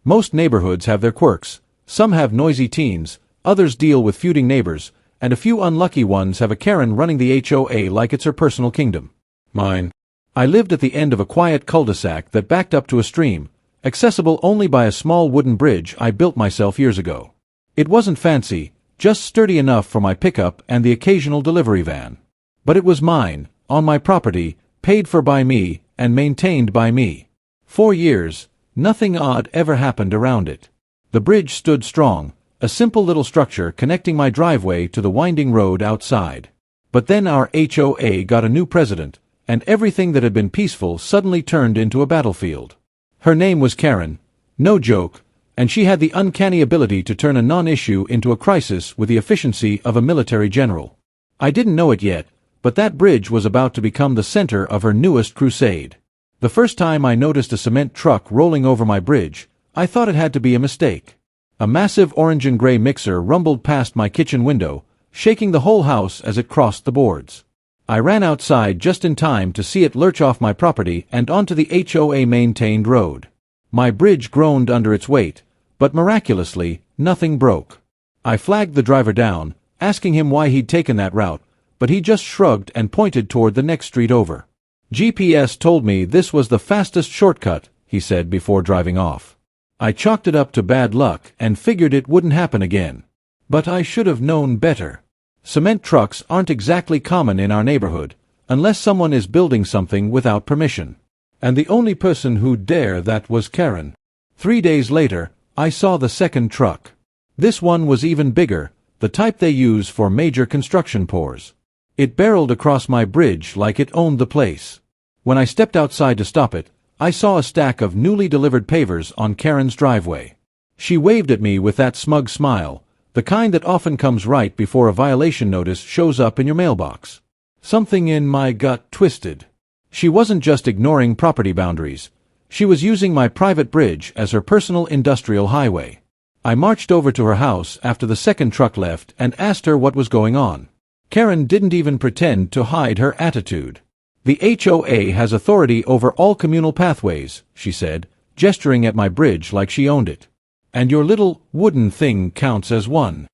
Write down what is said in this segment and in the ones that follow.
Most neighborhoods have their quirks. Some have noisy teens, others deal with feuding neighbors, and a few unlucky ones have a Karen running the HOA like it's her personal kingdom. Mine. I lived at the end of a quiet cul-de-sac that backed up to a stream, accessible only by a small wooden bridge I built myself years ago. It wasn't fancy, just sturdy enough for my pickup and the occasional delivery van. But it was mine, on my property, paid for by me, and maintained by me. 4 years, nothing odd ever happened around it. The bridge stood strong, a simple little structure connecting my driveway to the winding road outside. But then our HOA got a new president, and everything that had been peaceful suddenly turned into a battlefield. Her name was Karen, no joke, and she had the uncanny ability to turn a non-issue into a crisis with the efficiency of a military general. I didn't know it yet, but that bridge was about to become the center of her newest crusade. The first time I noticed a cement truck rolling over my bridge, I thought it had to be a mistake. A massive orange and gray mixer rumbled past my kitchen window, shaking the whole house as it crossed the boards. I ran outside just in time to see it lurch off my property and onto the HOA-maintained road. My bridge groaned under its weight, but miraculously, nothing broke. I flagged the driver down, asking him why he'd taken that route, but he just shrugged and pointed toward the next street over. GPS told me this was the fastest shortcut, he said before driving off. I chalked it up to bad luck and figured it wouldn't happen again. But I should have known better. Cement trucks aren't exactly common in our neighborhood, unless someone is building something without permission. And the only person who'd dare that was Karen. 3 days later, I saw the second truck. This one was even bigger, the type they use for major construction pours. It barreled across my bridge like it owned the place. When I stepped outside to stop it, I saw a stack of newly delivered pavers on Karen's driveway. She waved at me with that smug smile, the kind that often comes right before a violation notice shows up in your mailbox. Something in my gut twisted. She wasn't just ignoring property boundaries. She was using my private bridge as her personal industrial highway. I marched over to her house after the second truck left and asked her what was going on. Karen didn't even pretend to hide her attitude. The HOA has authority over all communal pathways, she said, gesturing at my bridge like she owned it. And your little wooden thing counts as one.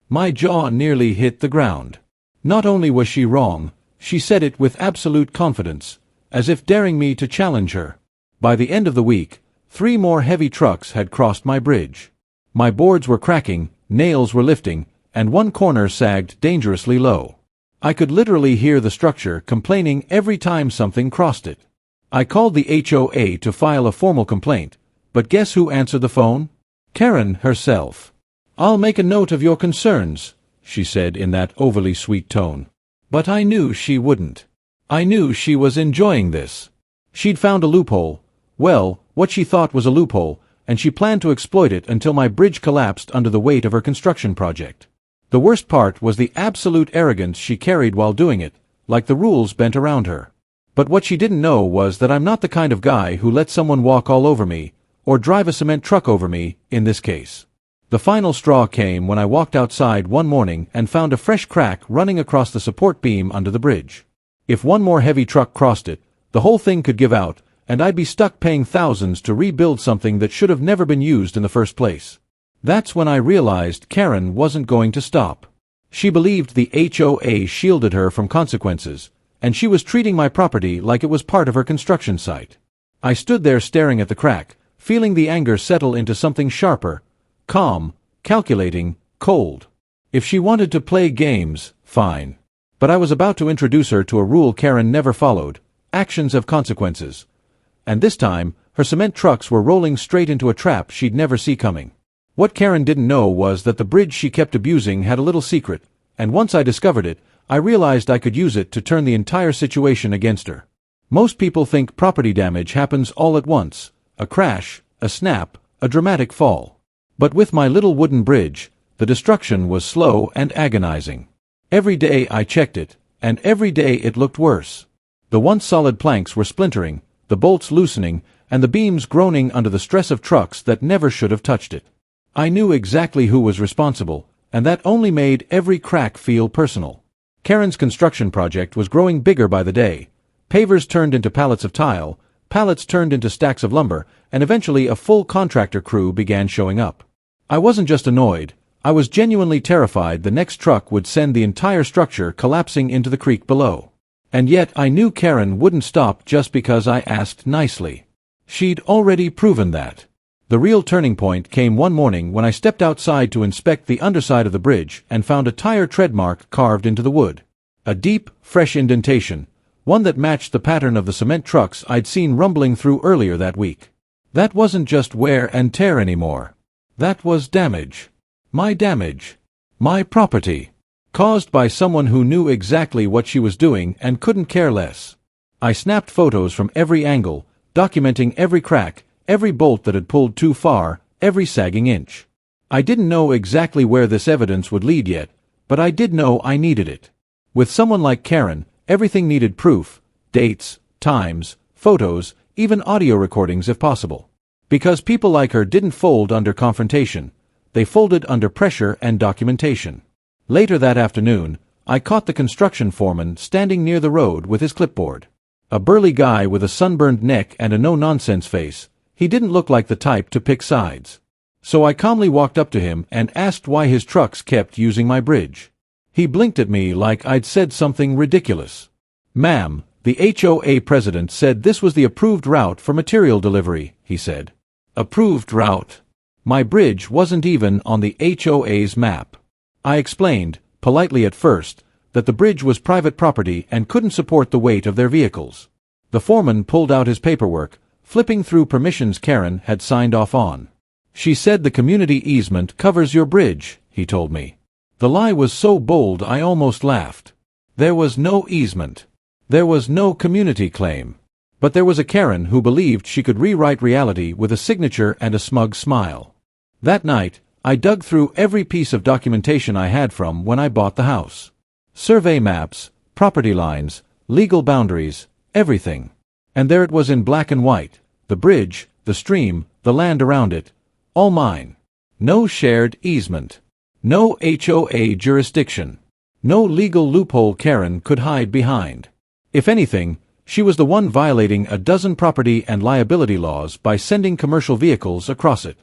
My jaw nearly hit the ground. Not only was she wrong, she said it with absolute confidence, as if daring me to challenge her. By the end of the week, 3 more heavy trucks had crossed my bridge. My boards were cracking, nails were lifting, and one corner sagged dangerously low. I could literally hear the structure complaining every time something crossed it. I called the HOA to file a formal complaint, but guess who answered the phone? Karen herself. "I'll make a note of your concerns," she said in that overly sweet tone. But I knew she wouldn't. I knew she was enjoying this. She'd found a loophole. Well, what she thought was a loophole, and she planned to exploit it until my bridge collapsed under the weight of her construction project. The worst part was the absolute arrogance she carried while doing it, like the rules bent around her. But what she didn't know was that I'm not the kind of guy who lets someone walk all over me, or drive a cement truck over me, in this case. The final straw came when I walked outside one morning and found a fresh crack running across the support beam under the bridge. If one more heavy truck crossed it, the whole thing could give out, and I'd be stuck paying thousands to rebuild something that should have never been used in the first place. That's when I realized Karen wasn't going to stop. She believed the HOA shielded her from consequences, and she was treating my property like it was part of her construction site. I stood there staring at the crack, feeling the anger settle into something sharper, calm, calculating, cold. If she wanted to play games, fine. But I was about to introduce her to a rule Karen never followed: actions have consequences. And this time, her cement trucks were rolling straight into a trap she'd never see coming. What Karen didn't know was that the bridge she kept abusing had a little secret, and once I discovered it, I realized I could use it to turn the entire situation against her. Most people think property damage happens all at once: a crash, a snap, a dramatic fall. But with my little wooden bridge, the destruction was slow and agonizing. Every day I checked it, and every day it looked worse. The once solid planks were splintering, the bolts loosening, and the beams groaning under the stress of trucks that never should have touched it. I knew exactly who was responsible, and that only made every crack feel personal. Karen's construction project was growing bigger by the day. Pavers turned into pallets of tile, pallets turned into stacks of lumber, and eventually a full contractor crew began showing up. I wasn't just annoyed, I was genuinely terrified the next truck would send the entire structure collapsing into the creek below. And yet I knew Karen wouldn't stop just because I asked nicely. She'd already proven that. The real turning point came one morning when I stepped outside to inspect the underside of the bridge and found a tire tread mark carved into the wood. A deep, fresh indentation, one that matched the pattern of the cement trucks I'd seen rumbling through earlier that week. That wasn't just wear and tear anymore. That was damage. My property. Caused by someone who knew exactly what she was doing and couldn't care less. I snapped photos from every angle, documenting every crack, every bolt that had pulled too far, every sagging inch. I didn't know exactly where this evidence would lead yet, but I did know I needed it. With someone like Karen, everything needed proof, dates, times, photos, even audio recordings if possible. Because people like her didn't fold under confrontation, they folded under pressure and documentation. Later that afternoon, I caught the construction foreman standing near the road with his clipboard. A burly guy with a sunburned neck and a no-nonsense face. He didn't look like the type to pick sides. So I calmly walked up to him and asked why his trucks kept using my bridge. He blinked at me like I'd said something ridiculous. "Ma'am, the HOA president said this was the approved route for material delivery," he said. Approved route? My bridge wasn't even on the HOA's map. I explained, politely at first, that the bridge was private property and couldn't support the weight of their vehicles. The foreman pulled out his paperwork, flipping through permissions Karen had signed off on. "She said the community easement covers your bridge," he told me. The lie was so bold I almost laughed. There was no easement. There was no community claim. But there was a Karen who believed she could rewrite reality with a signature and a smug smile. That night, I dug through every piece of documentation I had from when I bought the house. Survey maps, property lines, legal boundaries, everything. And there it was in black and white, the bridge, the stream, the land around it, all mine. No shared easement. No HOA jurisdiction. No legal loophole Karen could hide behind. If anything, she was the one violating a dozen property and liability laws by sending commercial vehicles across it.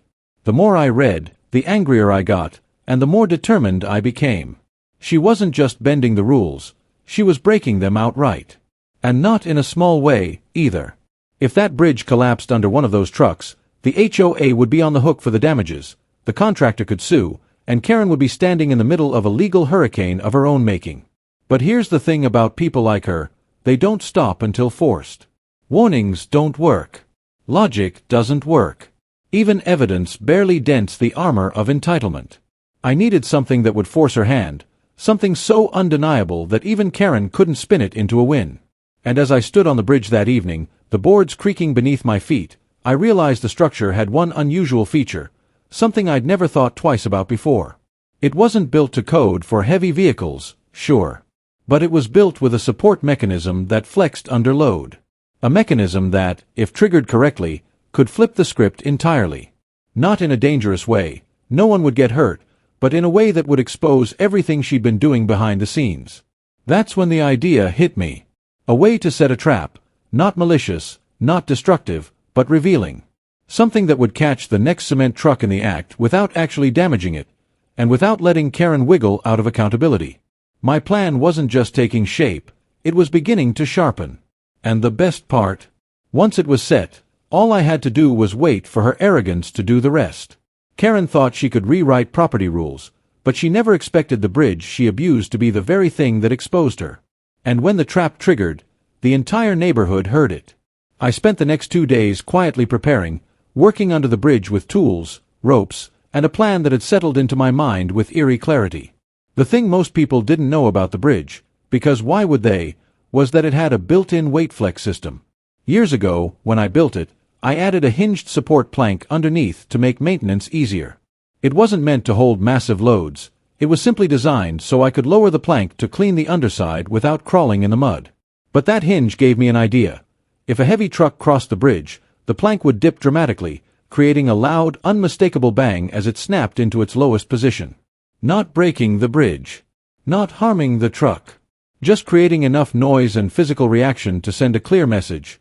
The more I read, the angrier I got, and the more determined I became. She wasn't just bending the rules, she was breaking them outright. And not in a small way, either. If that bridge collapsed under one of those trucks, the HOA would be on the hook for the damages, the contractor could sue, and Karen would be standing in the middle of a legal hurricane of her own making. But here's the thing about people like her, they don't stop until forced. Warnings don't work. Logic doesn't work. Even evidence barely dents the armor of entitlement. I needed something that would force her hand, something so undeniable that even Karen couldn't spin it into a win. And as I stood on the bridge that evening, the boards creaking beneath my feet, I realized the structure had one unusual feature, something I'd never thought twice about before. It wasn't built to code for heavy vehicles, sure. But it was built with a support mechanism that flexed under load. A mechanism that, if triggered correctly, could flip the script entirely. Not in a dangerous way, no one would get hurt, but in a way that would expose everything she'd been doing behind the scenes. That's when the idea hit me. A way to set a trap, not malicious, not destructive, but revealing. Something that would catch the next cement truck in the act without actually damaging it, and without letting Karen wiggle out of accountability. My plan wasn't just taking shape, it was beginning to sharpen. And the best part? Once it was set, all I had to do was wait for her arrogance to do the rest. Karen thought she could rewrite property rules, but she never expected the bridge she abused to be the very thing that exposed her. And when the trap triggered, the entire neighborhood heard it. I spent the next 2 days quietly preparing, working under the bridge with tools, ropes, and a plan that had settled into my mind with eerie clarity. The thing most people didn't know about the bridge, because why would they, was that it had a built-in weight flex system. Years ago, when I built it, I added a hinged support plank underneath to make maintenance easier. It wasn't meant to hold massive loads, it was simply designed so I could lower the plank to clean the underside without crawling in the mud. But that hinge gave me an idea. If a heavy truck crossed the bridge, the plank would dip dramatically, creating a loud, unmistakable bang as it snapped into its lowest position. Not breaking the bridge. Not harming the truck. Just creating enough noise and physical reaction to send a clear message.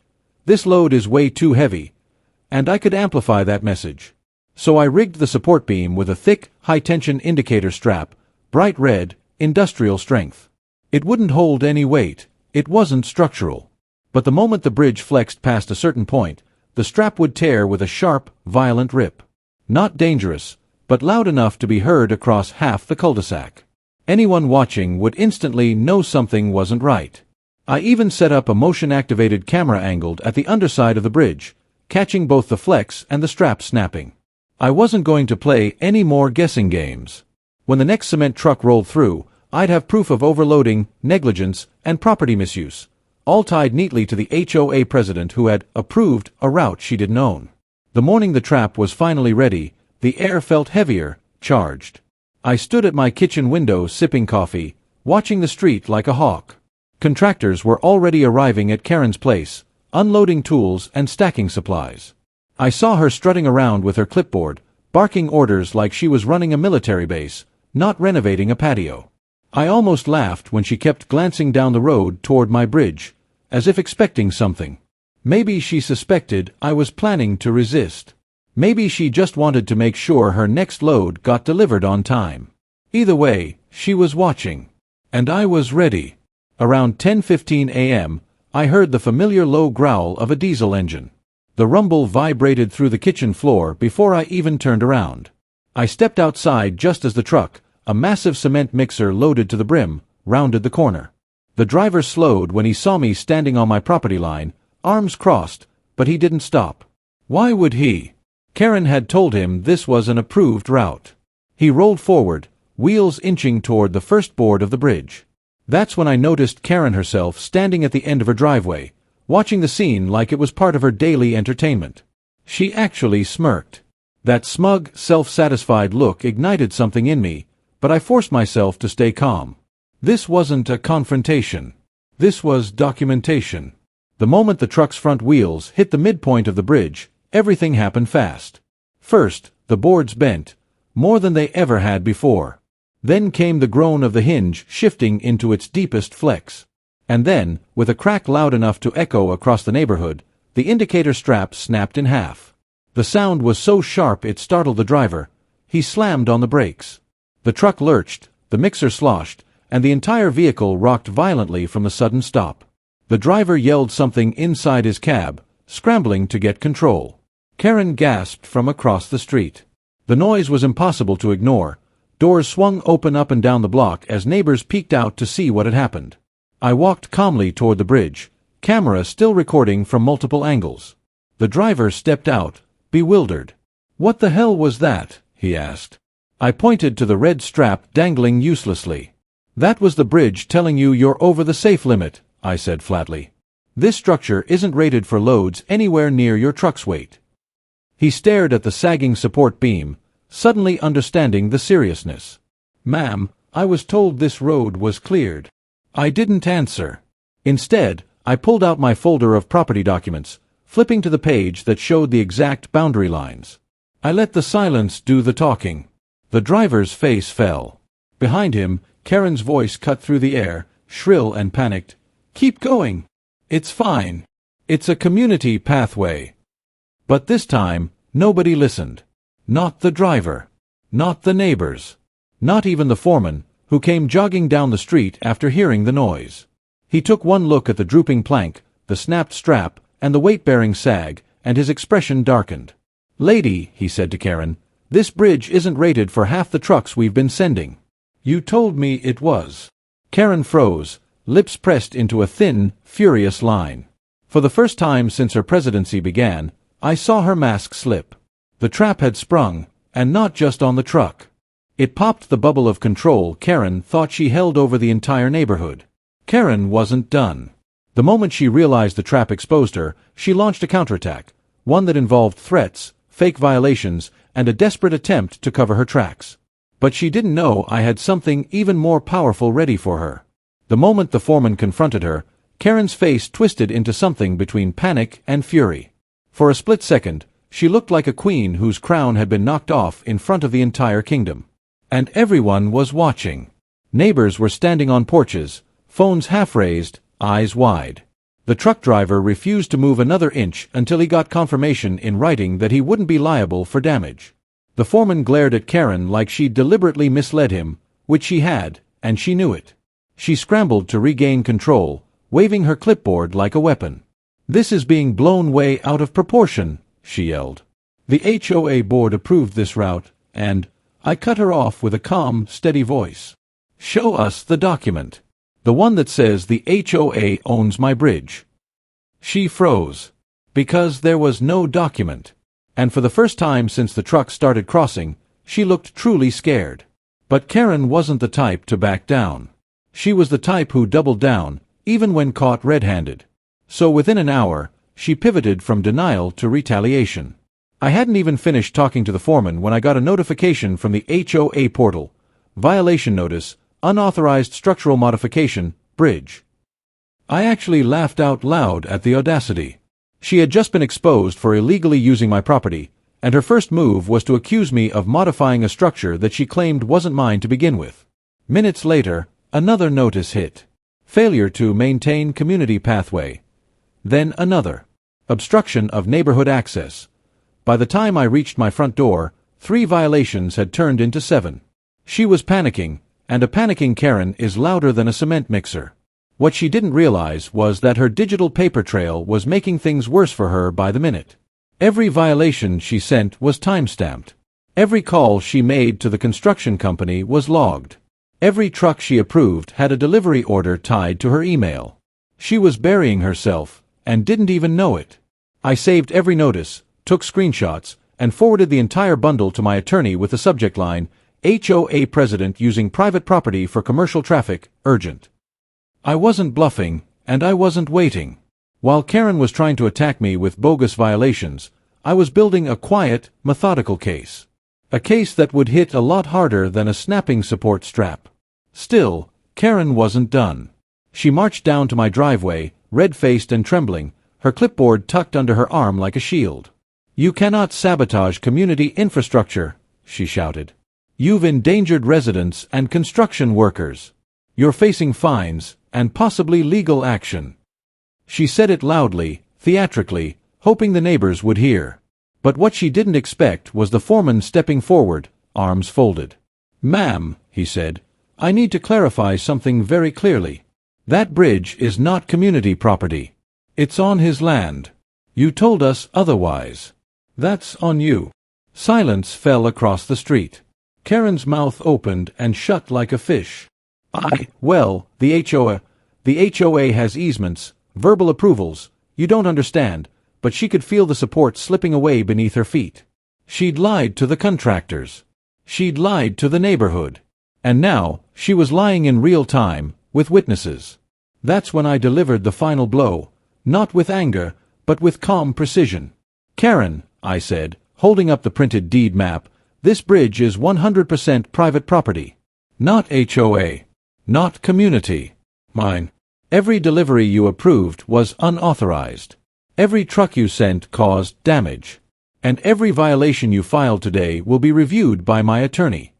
This load is way too heavy. And I could amplify that message. So I rigged the support beam with a thick, high-tension indicator strap, bright red, industrial strength. It wouldn't hold any weight. It wasn't structural. But the moment the bridge flexed past a certain point, the strap would tear with a sharp, violent rip. Not dangerous, but loud enough to be heard across half the cul-de-sac. Anyone watching would instantly know something wasn't right. I even set up a motion-activated camera angled at the underside of the bridge, catching both the flex and the strap snapping. I wasn't going to play any more guessing games. When the next cement truck rolled through, I'd have proof of overloading, negligence, and property misuse, all tied neatly to the HOA president who had approved a route she didn't own. The morning the trap was finally ready, the air felt heavier, charged. I stood at my kitchen window sipping coffee, watching the street like a hawk. Contractors were already arriving at Karen's place, unloading tools and stacking supplies. I saw her strutting around with her clipboard, barking orders like she was running a military base, not renovating a patio. I almost laughed when she kept glancing down the road toward my bridge, as if expecting something. Maybe she suspected I was planning to resist. Maybe she just wanted to make sure her next load got delivered on time. Either way, she was watching. And I was ready. Around 10:15 a.m., I heard the familiar low growl of a diesel engine. The rumble vibrated through the kitchen floor before I even turned around. I stepped outside just as the truck, a massive cement mixer loaded to the brim, rounded the corner. The driver slowed when he saw me standing on my property line, arms crossed, but he didn't stop. Why would he? Karen had told him this was an approved route. He rolled forward, wheels inching toward the first board of the bridge. That's when I noticed Karen herself standing at the end of her driveway, watching the scene like it was part of her daily entertainment. She actually smirked. That smug, self-satisfied look ignited something in me, but I forced myself to stay calm. This wasn't a confrontation. This was documentation. The moment the truck's front wheels hit the midpoint of the bridge, everything happened fast. First, the boards bent, more than they ever had before. Then came the groan of the hinge shifting into its deepest flex. And then, with a crack loud enough to echo across the neighborhood, the indicator strap snapped in half. The sound was so sharp it startled the driver. He slammed on the brakes. The truck lurched, the mixer sloshed, and the entire vehicle rocked violently from the sudden stop. The driver yelled something inside his cab, scrambling to get control. Karen gasped from across the street. The noise was impossible to ignore. Doors swung open up and down the block as neighbors peeked out to see what had happened. I walked calmly toward the bridge, camera still recording from multiple angles. The driver stepped out, bewildered. "What the hell was that?" he asked. I pointed to the red strap dangling uselessly. "That was the bridge telling you you're over the safe limit," I said flatly. "This structure isn't rated for loads anywhere near your truck's weight." He stared at the sagging support beam, suddenly understanding the seriousness. "Ma'am, I was told this road was cleared." I didn't answer. Instead, I pulled out my folder of property documents, flipping to the page that showed the exact boundary lines. I let the silence do the talking. The driver's face fell. Behind him, Karen's voice cut through the air, shrill and panicked. "Keep going. It's fine. It's a community pathway." But this time, nobody listened. Not the driver. Not the neighbors. Not even the foreman, who came jogging down the street after hearing the noise. He took one look at the drooping plank, the snapped strap, and the weight-bearing sag, and his expression darkened. "Lady," he said to Karen, "this bridge isn't rated for half the trucks we've been sending." "You told me it was." Karen froze, lips pressed into a thin, furious line. For the first time since her presidency began, I saw her mask slip. The trap had sprung, and not just on the truck. It popped the bubble of control Karen thought she held over the entire neighborhood. Karen wasn't done. The moment she realized the trap exposed her, she launched a counterattack, one that involved threats, fake violations, and a desperate attempt to cover her tracks. But she didn't know I had something even more powerful ready for her. The moment the foreman confronted her, Karen's face twisted into something between panic and fury. For a split second, she looked like a queen whose crown had been knocked off in front of the entire kingdom. And everyone was watching. Neighbors were standing on porches, phones half raised, eyes wide. The truck driver refused to move another inch until he got confirmation in writing that he wouldn't be liable for damage. The foreman glared at Karen like she'd deliberately misled him, which she had, and she knew it. She scrambled to regain control, waving her clipboard like a weapon. "This is being blown way out of proportion," she yelled. "The HOA board approved this route, and—" I cut her off with a calm, steady voice. "Show us the document. The one that says the HOA owns my bridge." She froze. Because there was no document. And for the first time since the truck started crossing, she looked truly scared. But Karen wasn't the type to back down. She was the type who doubled down, even when caught red-handed. So within an hour, she pivoted from denial to retaliation. I hadn't even finished talking to the foreman when I got a notification from the HOA portal. Violation notice, unauthorized structural modification, bridge. I actually laughed out loud at the audacity. She had just been exposed for illegally using my property, and her first move was to accuse me of modifying a structure that she claimed wasn't mine to begin with. Minutes later, another notice hit. Failure to maintain community pathway. Then another. Obstruction of neighborhood access. By the time I reached my front door, 3 violations had turned into 7. She was panicking, and a panicking Karen is louder than a cement mixer. What she didn't realize was that her digital paper trail was making things worse for her by the minute. Every violation she sent was time-stamped. Every call she made to the construction company was logged. Every truck she approved had a delivery order tied to her email. She was burying herself, and didn't even know it. I saved every notice, took screenshots, and forwarded the entire bundle to my attorney with the subject line, HOA President using private property for commercial traffic, urgent. I wasn't bluffing, and I wasn't waiting. While Karen was trying to attack me with bogus violations, I was building a quiet, methodical case. A case that would hit a lot harder than a snapping support strap. Still, Karen wasn't done. She marched down to my driveway, red-faced and trembling, her clipboard tucked under her arm like a shield. "You cannot sabotage community infrastructure," she shouted. "You've endangered residents and construction workers. You're facing fines, and possibly legal action." She said it loudly, theatrically, hoping the neighbors would hear. But what she didn't expect was the foreman stepping forward, arms folded. "Ma'am," he said, "I need to clarify something very clearly. That bridge is not community property. It's on his land. You told us otherwise. That's on you." Silence fell across the street. Karen's mouth opened and shut like a fish. Well, the HOA has easements, verbal approvals, you don't understand, but she could feel the support slipping away beneath her feet. She'd lied to the contractors. She'd lied to the neighborhood. And now, she was lying in real time, with witnesses. That's when I delivered the final blow, not with anger, but with calm precision. "Karen," I said, holding up the printed deed map, "this bridge is 100% private property. Not HOA. Not community. Mine. Every delivery you approved was unauthorized. Every truck you sent caused damage. And every violation you filed today will be reviewed by my attorney."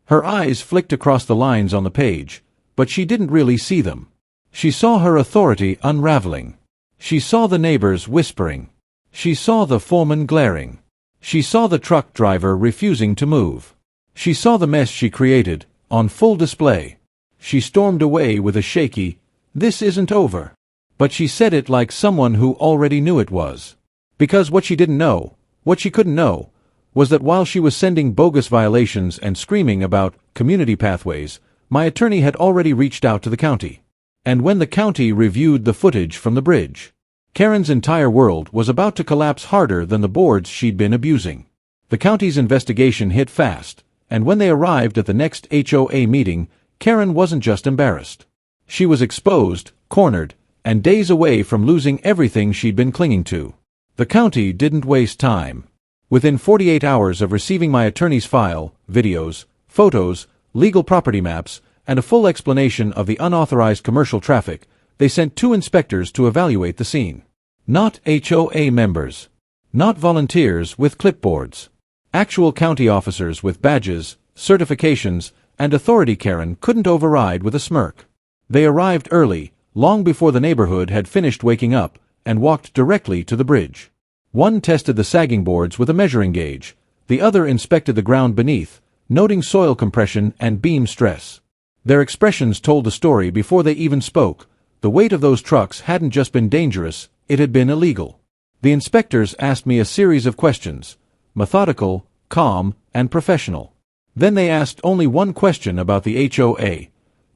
Her eyes flicked across the lines on the page, but she didn't really see them. She saw her authority unraveling. She saw the neighbors whispering. She saw the foreman glaring. She saw the truck driver refusing to move. She saw the mess she created, on full display. She stormed away with a shaky, "This isn't over." But she said it like someone who already knew it was. Because what she didn't know, what she couldn't know, was that while she was sending bogus violations and screaming about community pathways, my attorney had already reached out to the county. And when the county reviewed the footage from the bridge, Karen's entire world was about to collapse harder than the boards she'd been abusing. The county's investigation hit fast, and when they arrived at the next HOA meeting, Karen wasn't just embarrassed. She was exposed, cornered, and days away from losing everything she'd been clinging to. The county didn't waste time. Within 48 hours of receiving my attorney's file, videos, photos, legal property maps, and a full explanation of the unauthorized commercial traffic, they sent 2 inspectors to evaluate the scene. Not HOA members. Not volunteers with clipboards. Actual county officers with badges, certifications, and authority Karen couldn't override with a smirk. They arrived early, long before the neighborhood had finished waking up, and walked directly to the bridge. One tested the sagging boards with a measuring gauge, the other inspected the ground beneath, noting soil compression and beam stress. Their expressions told the story before they even spoke. The weight of those trucks hadn't just been dangerous, it had been illegal. The inspectors asked me a series of questions, methodical, calm, and professional. Then they asked only one question about the HOA.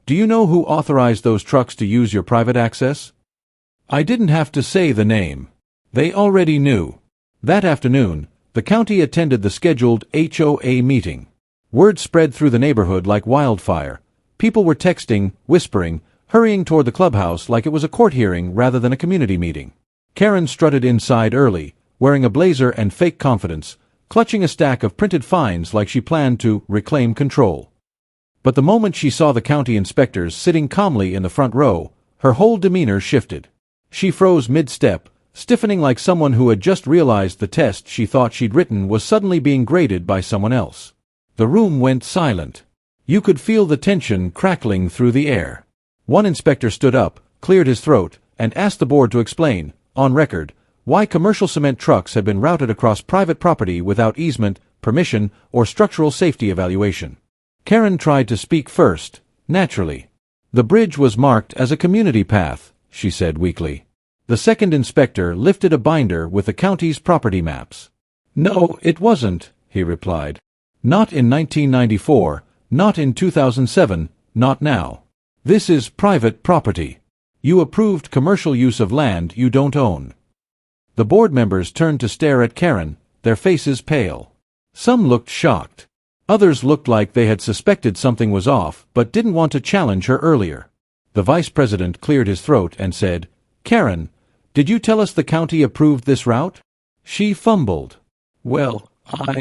Do you know who authorized those trucks to use your private access? I didn't have to say the name. They already knew. That afternoon, the county attended the scheduled HOA meeting. Word spread through the neighborhood like wildfire. People were texting, whispering, hurrying toward the clubhouse like it was a court hearing rather than a community meeting. Karen strutted inside early, wearing a blazer and fake confidence, clutching a stack of printed fines like she planned to reclaim control. But the moment she saw the county inspectors sitting calmly in the front row, her whole demeanor shifted. She froze mid-step, stiffening like someone who had just realized the test she thought she'd written was suddenly being graded by someone else. The room went silent. You could feel the tension crackling through the air. One inspector stood up, cleared his throat, and asked the board to explain, on record, why commercial cement trucks had been routed across private property without easement, permission, or structural safety evaluation. Karen tried to speak first, naturally. The bridge was marked as a community path, she said weakly. The second inspector lifted a binder with the county's property maps. No, it wasn't, he replied. Not in 1994, not in 2007, not now. This is private property. You approved commercial use of land you don't own. The board members turned to stare at Karen, their faces pale. Some looked shocked. Others looked like they had suspected something was off but didn't want to challenge her earlier. The vice president cleared his throat and said, Karen, did you tell us the county approved this route? She fumbled. Well,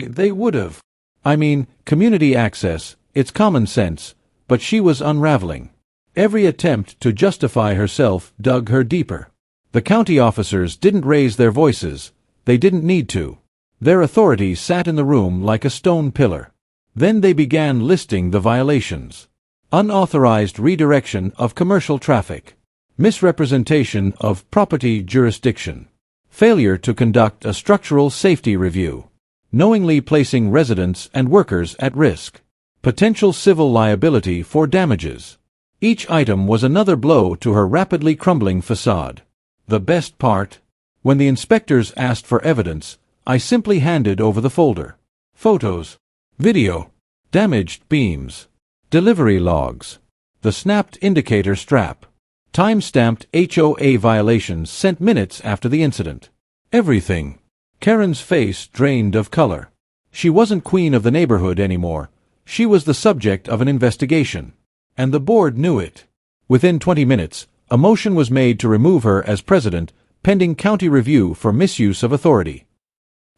they would have. I mean, community access, it's common sense, but she was unraveling. Every attempt to justify herself dug her deeper. The county officers didn't raise their voices. They didn't need to. Their authority sat in the room like a stone pillar. Then they began listing the violations. Unauthorized redirection of commercial traffic. Misrepresentation of property jurisdiction. Failure to conduct a structural safety review. Knowingly placing residents and workers at risk. Potential civil liability for damages. Each item was another blow to her rapidly crumbling facade. The best part? When the inspectors asked for evidence, I simply handed over the folder. Photos. Video. Damaged beams. Delivery logs. The snapped indicator strap. Time-stamped HOA violations sent minutes after the incident. Everything. Karen's face drained of color. She wasn't queen of the neighborhood anymore. She was the subject of an investigation. And the board knew it. Within 20 minutes, a motion was made to remove her as president, pending county review for misuse of authority.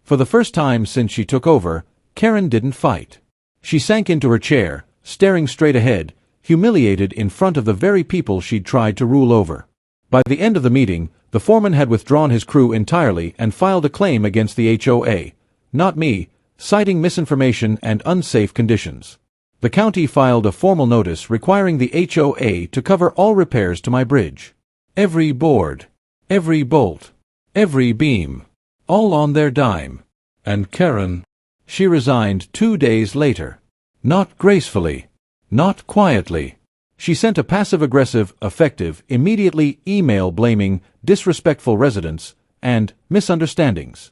For the first time since she took over, Karen didn't fight. She sank into her chair, staring straight ahead, humiliated in front of the very people she'd tried to rule over. By the end of the meeting, the foreman had withdrawn his crew entirely and filed a claim against the HOA, not me, citing misinformation and unsafe conditions. The county filed a formal notice requiring the HOA to cover all repairs to my bridge. Every board, every bolt, every beam, all on their dime. And Karen, she resigned 2 days later. Not gracefully, not quietly. She sent a passive-aggressive, effective, immediately email blaming disrespectful residents and misunderstandings.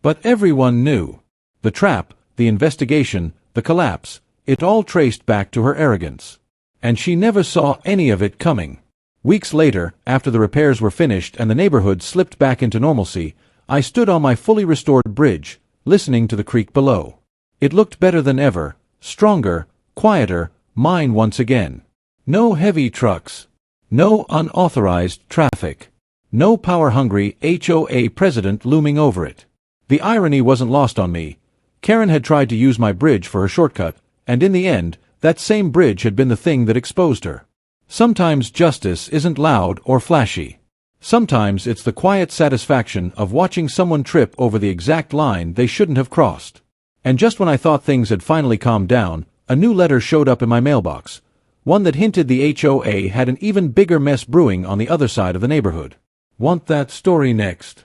But everyone knew. The trap, the investigation, the collapse, it all traced back to her arrogance. And she never saw any of it coming. Weeks later, after the repairs were finished and the neighborhood slipped back into normalcy, I stood on my fully restored bridge, listening to the creak below. It looked better than ever, stronger, quieter, mine once again. No heavy trucks. No unauthorized traffic. No power-hungry HOA president looming over it. The irony wasn't lost on me. Karen had tried to use my bridge for her shortcut, and in the end, that same bridge had been the thing that exposed her. Sometimes justice isn't loud or flashy. Sometimes it's the quiet satisfaction of watching someone trip over the exact line they shouldn't have crossed. And just when I thought things had finally calmed down, a new letter showed up in my mailbox. one that hinted the HOA had an even bigger mess brewing on the other side of the neighborhood. Want that story next?